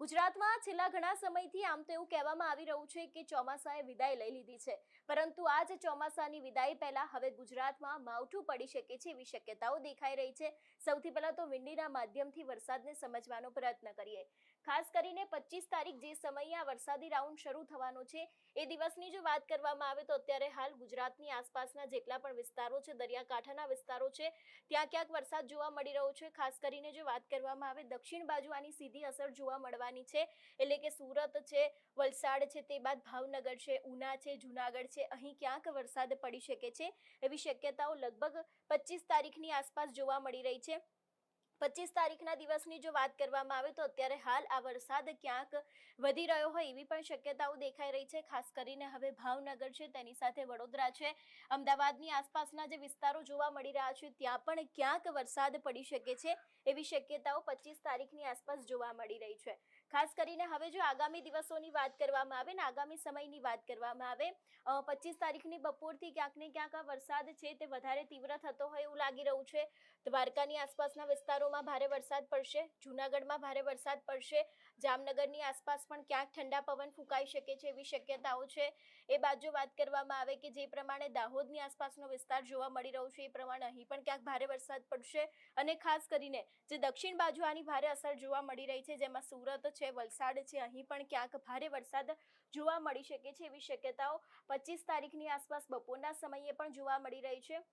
ગુજરાતમાં છેલ્લા ઘણા સમયથી આમ તો એવું કહેવામાં આવી રહ્યું છે કે ચોમાસાએ વિદાય લઈ લીધી છે, પરંતુ આ જ ચોમાસાની વિદાય પહેલા હવે ગુજરાતમાં માવઠું પડી શકે છે એવી શક્યતાઓ દેખાઈ રહી છે। સૌથી પહેલા તો વિંડીના માધ્યમથી વરસાદને સમજવાનો પ્રયત્ન કરીએ। ખાસ કરીને 25 તારીખ જે સમયે આ વરસાદી રાઉન્ડ શરૂ થવાનો છે એ દિવસની જો વાત કરવામાં આવે તો અત્યારે હાલ ગુજરાતની આસપાસના જેટલા પણ વિસ્તારો છે, દરિયાકાંઠાના વિસ્તારો છે, ત્યાં ક્યાંક વરસાદ જોવા મળી રહ્યો છે। ખાસ કરીને જો વાત કરવામાં આવે દક્ષિણ બાજુ આની સીધી અસર જોવા મળવાની છે, એટલે કે સુરત છે, વલસાડ છે, તે બાદ ભાવનગર છે, ઉના છે, જૂનાગઢ છે, અહીં ક્યાંક વરસાદ પડી શકે છે એવી શક્યતાઓ લગભગ 25 તારીખની આસપાસ જોવા મળી રહી છે। 25 તારીખના દિવસની જો વાત કરવામાં આવે તો અત્યારે હાલ આ વરસાદ ક્યાંક વધી રહ્યો હોય એવી પણ શક્યતાઓ દેખાઈ રહી છે। ખાસ કરીને હવે ભાવનગર છે, તેની સાથે વડોદરા છે, અમદાવાદની આસપાસના જે વિસ્તારો જોવા મળી રહ્યા છે ત્યાં પણ ક્યાંક વરસાદ પડી શકે છે એવી શક્યતાઓ 25 તારીખની આસપાસ જોવા મળી રહી છે। ખાસ કરીને હવે જો આગામી દિવસોની વાત કરવામાં આવે ને આગામી સમયની વાત કરવામાં આવે 25 તારીખની બપોરથી ક્યાંક ને ક્યાંક આ વરસાદ છે તે વધારે તીવ્ર થતો હોય એવું લાગી રહ્યું છે। દ્વારકાની આસપાસના વિસ્તારોમાં ભારે વરસાદ પડશે, જૂનાગઢમાં ભારે વરસાદ પડશે, જામનગરની આસપાસ પણ ક્યાંક ઠંડા પવન ફૂંકાઈ શકે છે એવી શક્યતાઓ છે। એ બાદ જો વાત કરવામાં આવે કે જે પ્રમાણે દાહોદની આસપાસનો વિસ્તાર જોવા મળી રહ્યો છે એ પ્રમાણે અહીં પણ ક્યાંક ભારે વરસાદ પડશે અને ખાસ કરીને જે દક્ષિણ બાજુ આની ભારે અસર જોવા મળી રહી છે, જેમાં સુરત છે, વલસાડ છે, અહીં પણ ક્યાંક ભારે વરસાદ જોવા મળી શકે છે એવી શક્યતાઓ 25 તારીખની આસપાસ બપોરના સમયે પણ જોવા મળી રહી છે।